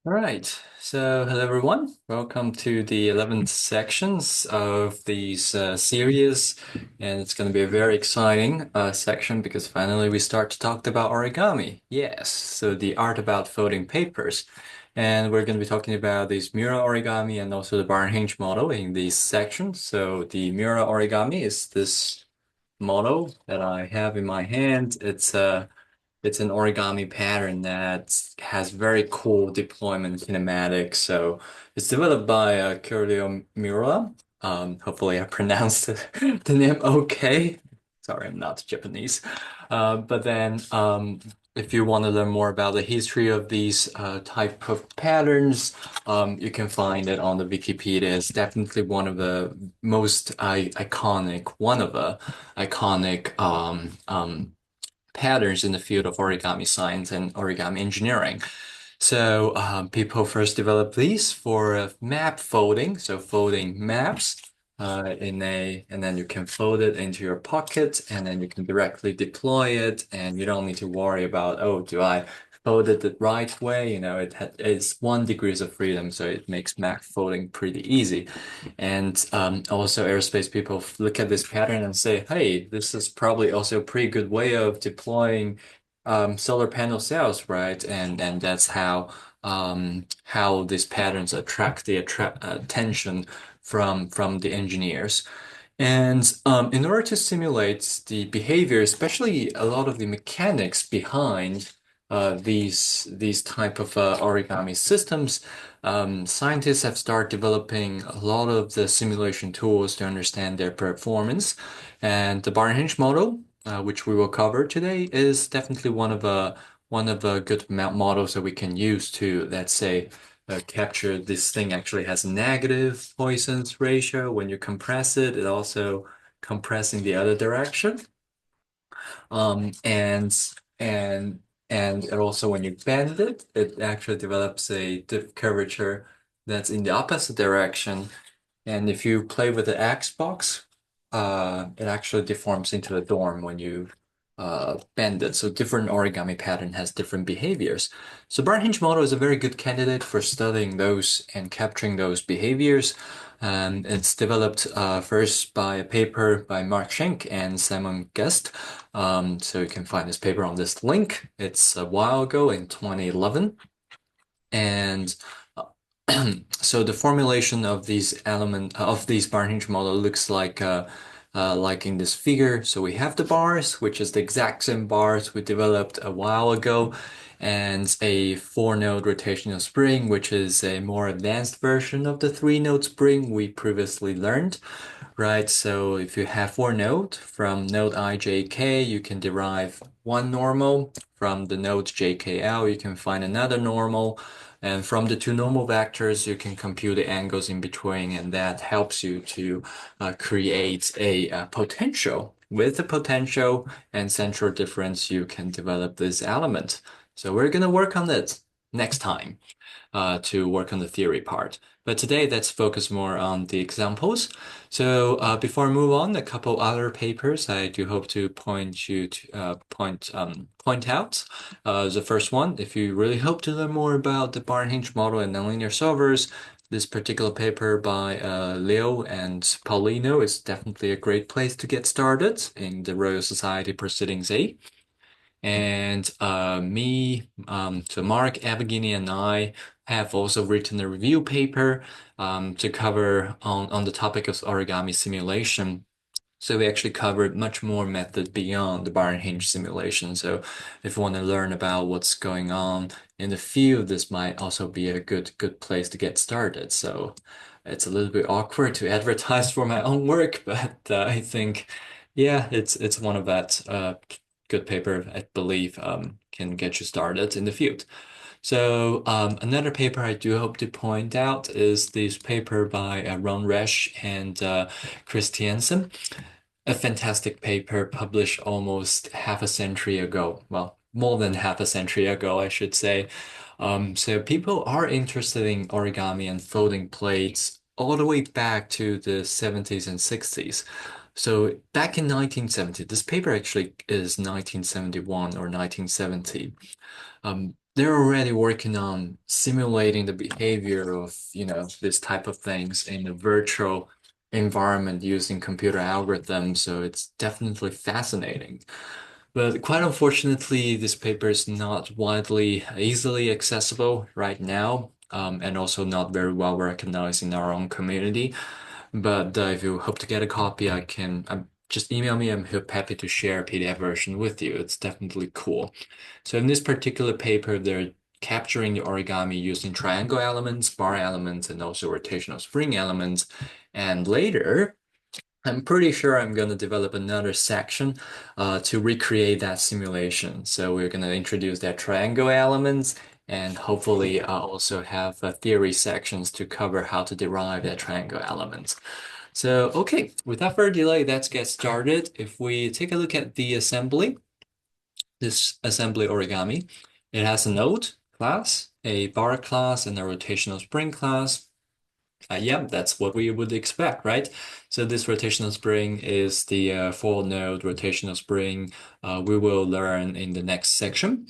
All right. So, hello everyone. Welcome to the 11th sections of these series. And it's going to be a very exciting section because finally we start to talk about origami. Yes. So, the art about folding papers. And we're going to be talking about these Mura origami and also the bar and hinge model in these sections. So, the Mura origami is this model that I have in my hand. It's an origami pattern that has very cool deployment kinematics. So it's developed by Kyoryo Miura. Hopefully I pronounced the name okay. Sorry, I'm not Japanese. But then if you want to learn more about the history of these type of patterns, you can find it on the Wikipedia. It's definitely one of the most iconic, one of the iconic patterns in the field of origami science and origami engineering. So people first developed these for map folding, so folding maps and then you can fold it into your pocket, and then you can directly deploy it, and you don't need to worry about, oh, do I fold it the right way? It's 1 degrees of freedom, so it makes map folding pretty easy. And also aerospace people look at this pattern and say, hey, this is probably also a pretty good way of deploying solar panel cells, right? And that's how these patterns attract the attention from the engineers. And in order to simulate the behavior, especially a lot of the mechanics behind these type of origami systems, scientists have started developing a lot of the simulation tools to understand their performance. And the bar and hinge model, which we will cover today, is definitely one of the good models that we can use to, let's say, capture this thing actually has a negative Poisson's ratio. When you compress it, it also compressing the other direction. Um, and and and it also when you bend it, it actually develops a diff curvature that's in the opposite direction. And if you play with the Xbox, it actually deforms into a dorm when you bend it. So different origami pattern has different behaviors. So bar hinge model is a very good candidate for studying those and capturing those behaviors. And it's developed first by a paper by Mark Schenk and Simon Guest. So you can find this paper on this link. It's a while ago in 2011. And so the formulation of these bar hinge model looks like in this figure. So we have the bars, which is the exact same bars we developed a while ago, and a 4-node rotational spring, which is a more advanced version of the 3-node spring we previously learned, right? So if you have 4-node from node I, J, K, you can derive one normal. From the node JKL, you can find another normal. And from the two normal vectors, you can compute the angles in between, and that helps you to create a potential. With the potential and central difference, you can develop this element. So we're going to work on it next time to work on the theory part. But today, let's focus more on the examples. So before I move on, a couple other papers I do hope to point out. The first one, if you really hope to learn more about the bar and hinge model and nonlinear solvers, this particular paper by Leo and Paulino is definitely a great place to get started in the Royal Society Proceedings A. And so Mark, Evgeny, and I have also written a review paper to cover on the topic of origami simulation. So we actually covered much more method beyond the bar and hinge simulation. So if you want to learn about what's going on in the field, this might also be a good place to get started. So it's a little bit awkward to advertise for my own work, but I think, yeah, it's one of that good paper I believe can get you started in the field. So another paper I do hope to point out is this paper by Ron Resch and Christiansen, a fantastic paper published almost half a century ago. Well, more than half a century ago, I should say. So people are interested in origami and folding plates all the way back to the 70s and 60s. So back in 1970, this paper actually is 1971 or 1970. they're already working on simulating the behavior of, this type of things in a virtual environment using computer algorithms. So it's definitely fascinating. But quite unfortunately, this paper is not widely easily accessible right now, and also not very well recognized in our own community. But if you hope to get a copy, just email me. I'm happy to share a PDF version with you. It's definitely cool. So in this particular paper, they're capturing the origami using triangle elements, bar elements, and also rotational spring elements. And later, I'm pretty sure I'm going to develop another section to recreate that simulation. So we're going to introduce that triangle elements and hopefully also have theory sections to cover how to derive that triangle elements. So, okay, without further delay, let's get started. If we take a look at the assembly, this assembly origami, it has a node class, a bar class, and a rotational spring class. Yeah, that's what we would expect, right? So this rotational spring is the four node rotational spring we will learn in the next section.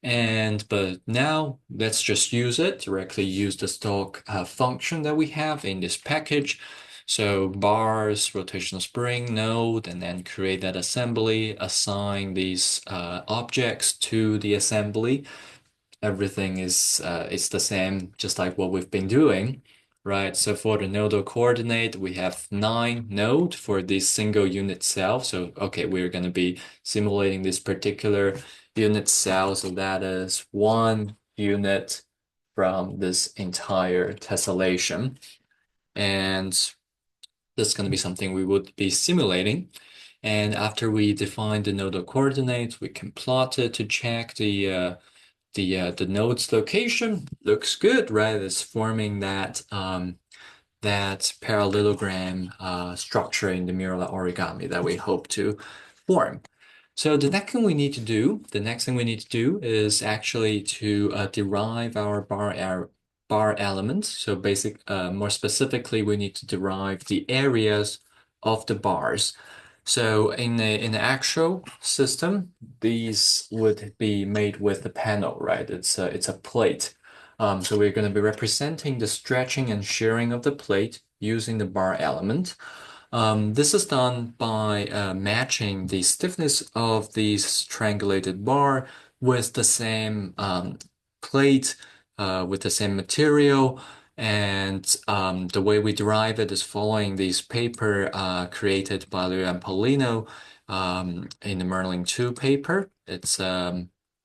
But now let's just use it, directly use the stock function that we have in this package. So bars, rotational spring node, and then create that assembly, assign these objects to the assembly. Everything is it's the same, just like what we've been doing, right? So for the nodal coordinate, we have 9 node for this single unit cell. So okay, we're going to be simulating this particular unit cell. So that is 1 unit from this entire tessellation. And that's going to be something we would be simulating. And after we define the nodal coordinates, we can plot it to check the node's location. Looks good, right? It's forming that parallelogram structure in the mirror origami that we hope to form. So the next thing we need to do is actually to derive our bar elements. So more specifically, we need to derive the areas of the bars. So in the actual system, these would be made with the panel, right? It's a plate. So we're going to be representing the stretching and shearing of the plate using the bar element. This is done by matching the stiffness of the triangulated bar with the same plate, with the same material. And the way we derive it is following this paper created by Liu and Paulino in the Merlin 2 paper. It's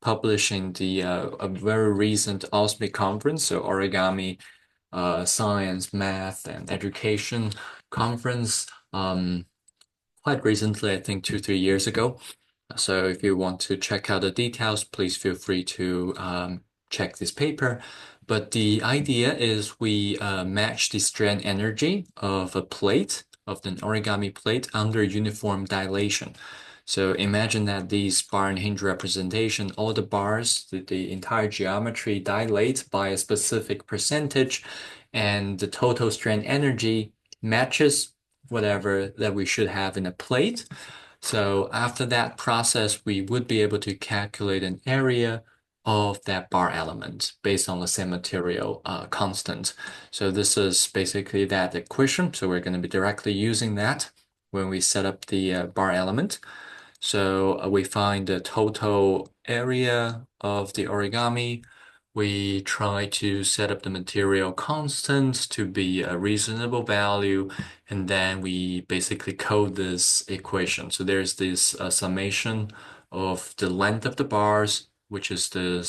published in a very recent OSMI conference, so Origami Science, Math, and Education conference quite recently, I think 2, 3 years ago. So if you want to check out the details, please feel free to check this paper. But the idea is we match the strand energy of a plate, of an origami plate under uniform dilation. So imagine that these bar and hinge representation, all the bars, the entire geometry dilate by a specific percentage, and the total strand energy matches whatever that we should have in a plate. So after that process, we would be able to calculate an area of that bar element based on the same material constant. So this is basically that equation. So we're going to be directly using that when we set up the bar element. So we find the total area of the origami. We try to set up the material constant to be a reasonable value, and then we basically code this equation. So there's this summation of the length of the bars, which is the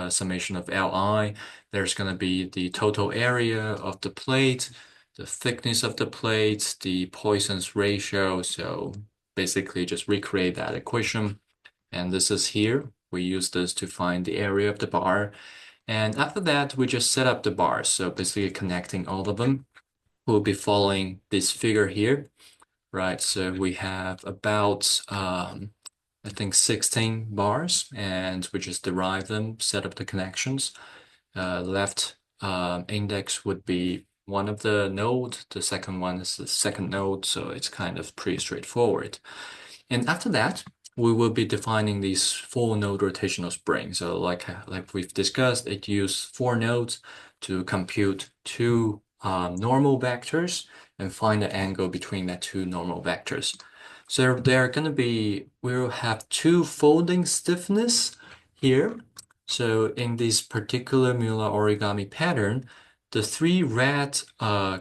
summation of Li. There's going to be the total area of the plate, the thickness of the plate, the Poisson's ratio. So basically just recreate that equation. And this is here. We use this to find the area of the bar. And after that, we just set up the bars. So basically connecting all of them. We'll be following this figure here, right? So we have about, I think 16 bars, and we just derive them, set up the connections. Left index would be one of the node. The second one is the second node. So it's kind of pretty straightforward. And after that, we will be defining these four node rotational springs. So like we've discussed, it uses four nodes to compute two normal vectors and find the angle between the two normal vectors. So they're going to be, we'll have two folding stiffness here. So in this particular Mueller origami pattern, the three red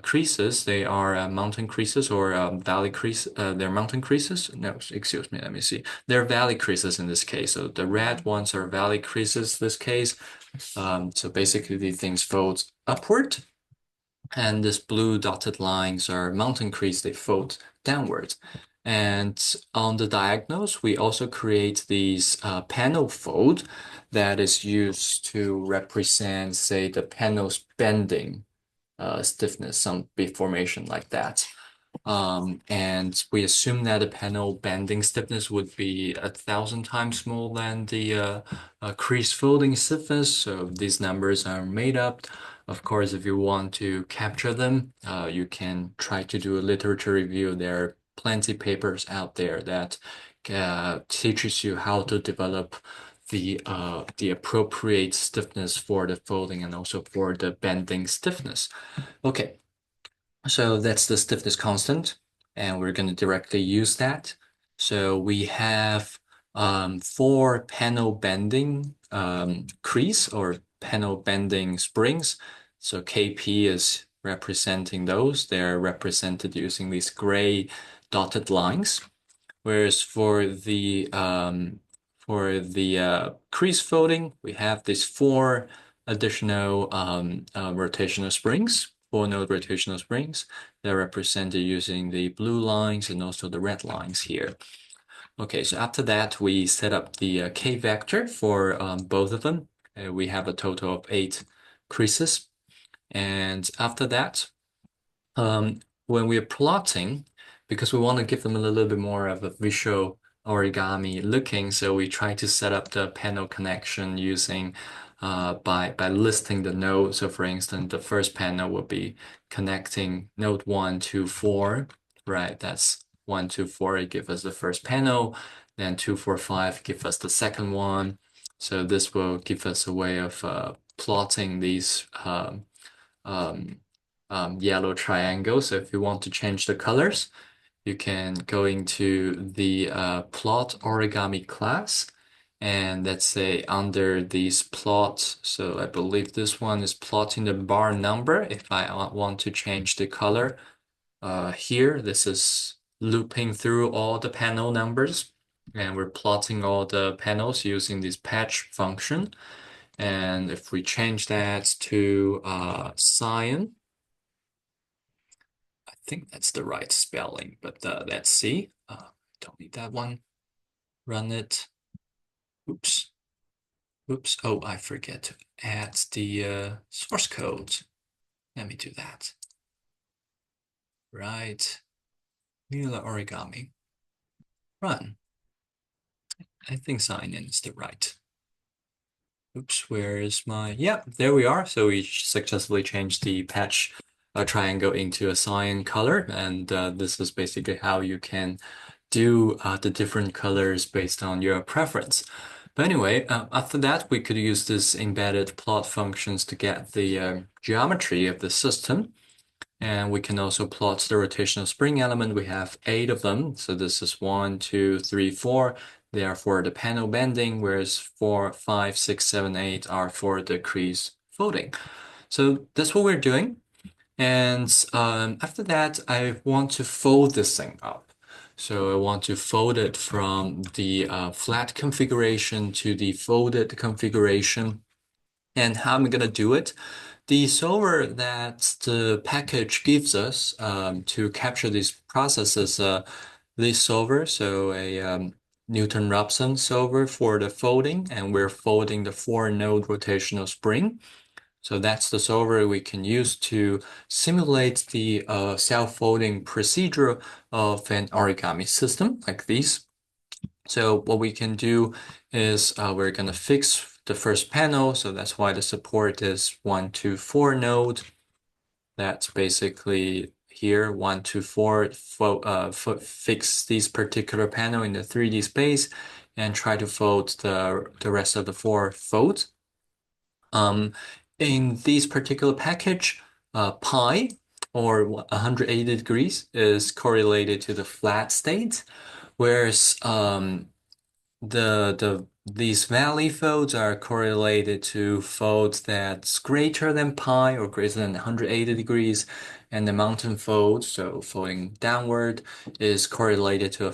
creases, they are mountain creases or valley crease. They're mountain creases. No, excuse me. Let me see. They're valley creases in this case. So the red ones are valley creases this case. So basically, these things fold upward, and this blue dotted lines are mountain crease. They fold downwards. And on the diagonals, we also create these panel fold that is used to represent, say, the panel's bending stiffness, some big formation like that. And we assume that the panel bending stiffness would be 1,000 times more than the crease folding stiffness. So these numbers are made up. Of course, if you want to capture them, you can try to do a literature review. There are plenty papers out there that teaches you how to develop the appropriate stiffness for the folding and also for the bending stiffness. Okay, so that's the stiffness constant, and we're going to directly use that. So we have four panel bending crease or panel bending springs. So Kp is representing those. They're represented using these gray dotted lines. Whereas for the crease folding, we have these four additional rotational springs, four node rotational springs. They're represented using the blue lines and also the red lines here. Okay, so after that, we set up the K vector for both of them. We have a total of 8 creases. And after that, when we're plotting, because we want to give them a little bit more of a visual origami looking, so we try to set up the panel connection using by listing the nodes. So for instance, the first panel will be connecting node 1 to 4, right? That's 1, 2, 4, it gives us the first panel, then 2, 4, 5 give us the second one. So this will give us a way of plotting these um, yellow triangle. So if you want to change the colors, you can go into the plot origami class. And let's say under these plots, so I believe this one is plotting the bar number. If I want to change the color here, this is looping through all the panel numbers. And we're plotting all the panels using this patch function. And if we change that to cyan, I think that's the right spelling, but let's see. Don't need that one. Run it. Oops. Oops. Oh, I forget to add the source code. Let me do that. Right. Mueller origami. Run. I think sign in is the right. Oops, where is my... Yeah, there we are. So we successfully changed the patch triangle into a cyan color. And this is basically how you can do the different colors based on your preference. But anyway, after that, we could use this embedded plot functions to get the geometry of the system. And we can also plot the rotational spring element. We have 8 of them. So this is 1, 2, 3, 4. They are for the panel bending, whereas 4, 5, 6, 7, 8 are for the crease folding. So that's what we're doing. And after that, I want to fold this thing up. So I want to fold it from the flat configuration to the folded configuration. And how am I going to do it? The solver that the package gives us to capture these processes, this solver, so a Newton-Raphson solver for the folding, and we're folding the 4-node rotational spring. So that's the solver we can use to simulate the self-folding procedure of an origami system like these. So what we can do is we're going to fix the first panel. So that's why the support is 1 to 4 node. That's basically here, 1, 2, 4, fix these particular panel in the 3D space and try to fold the rest of the 4 folds. In this particular package, pi or 180 degrees is correlated to the flat state, whereas these valley folds are correlated to folds that's greater than pi or greater than 180 degrees, and the mountain fold, so folding downward, is correlated to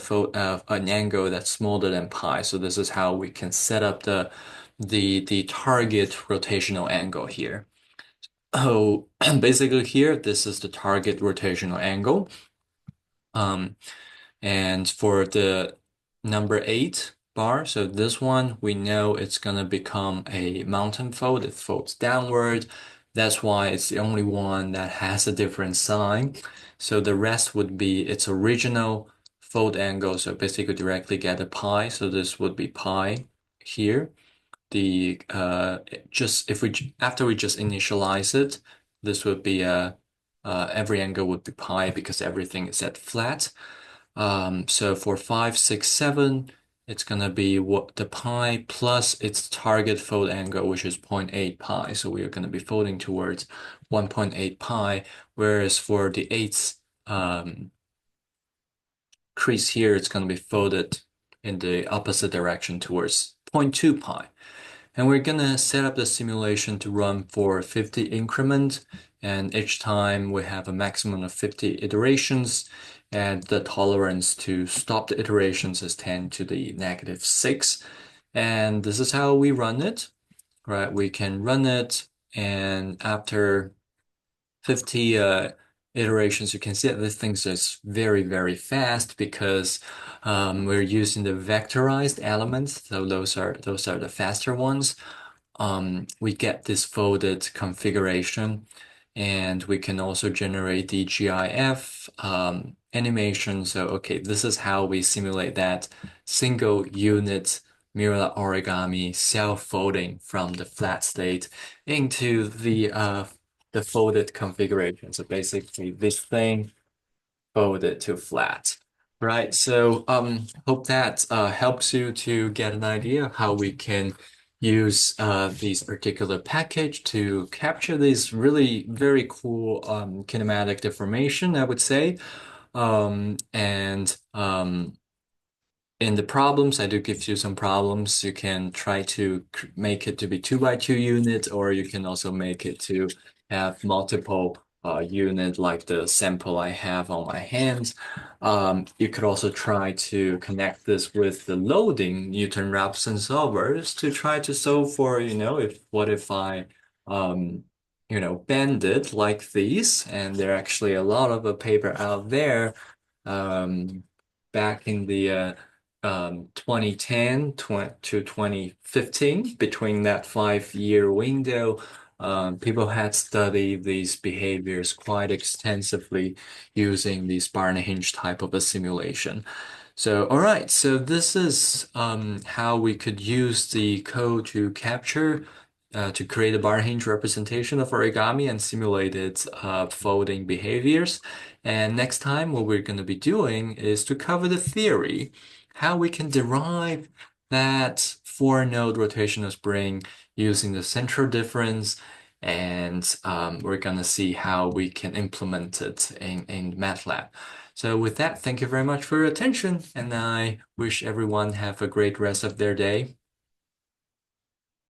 an angle that's smaller than pi. So this is how we can set up the target rotational angle here. Oh, basically here, this is the target rotational angle. And for the number 8 bar, so this one, we know it's gonna become a mountain fold. It folds downward. That's why it's the only one that has a different sign. So the rest would be its original fold angle. So basically directly get a pi. So this would be pi here. The just if we after we just initialize it, this would be every angle would be pi because everything is at flat. So for 5, 6, 7, it's gonna be what the pi plus its target fold angle, which is 0.8 pi. So we are gonna be folding towards 1.8 pi, whereas for the 8th crease here, it's gonna be folded in the opposite direction towards 0.2 pi. And we're gonna set up the simulation to run for 50 increments, and each time we have a maximum of 50 iterations, and the tolerance to stop the iterations is 10 to the negative 6. And this is how we run it, right? We can run it, and after 50 iterations, you can see that this thing is very, very fast because we're using the vectorized elements. So those are the faster ones. We get this folded configuration, and we can also generate the GIF animation. So, okay, this is how we simulate that single unit mirror origami self-folding from the flat state into the folded configuration. So basically this thing folded to flat, right? So hope that helps you to get an idea of how we can use these particular package to capture this really very cool kinematic deformation, I would say. And in the problems, I do give you some problems. You can try to make it to be 2 by 2 units, or you can also make it to have multiple unit like the sample I have on my hands. You could also try to connect this with the loading Newton-Raphson solvers to try to solve for, what if I bend it like these, and there are actually a lot of a paper out there back in the 2010 to 2015, between that 5-year window, people had studied these behaviors quite extensively using the bar and hinge type of a simulation. So, all right, so this is how we could use the code to capture to create a bar hinge representation of origami and simulate its folding behaviors. And next time, what we're going to be doing is to cover the theory, how we can derive that 4-node rotational spring using the central difference. And we're going to see how we can implement it in MATLAB. So with that, thank you very much for your attention, and I wish everyone have a great rest of their day.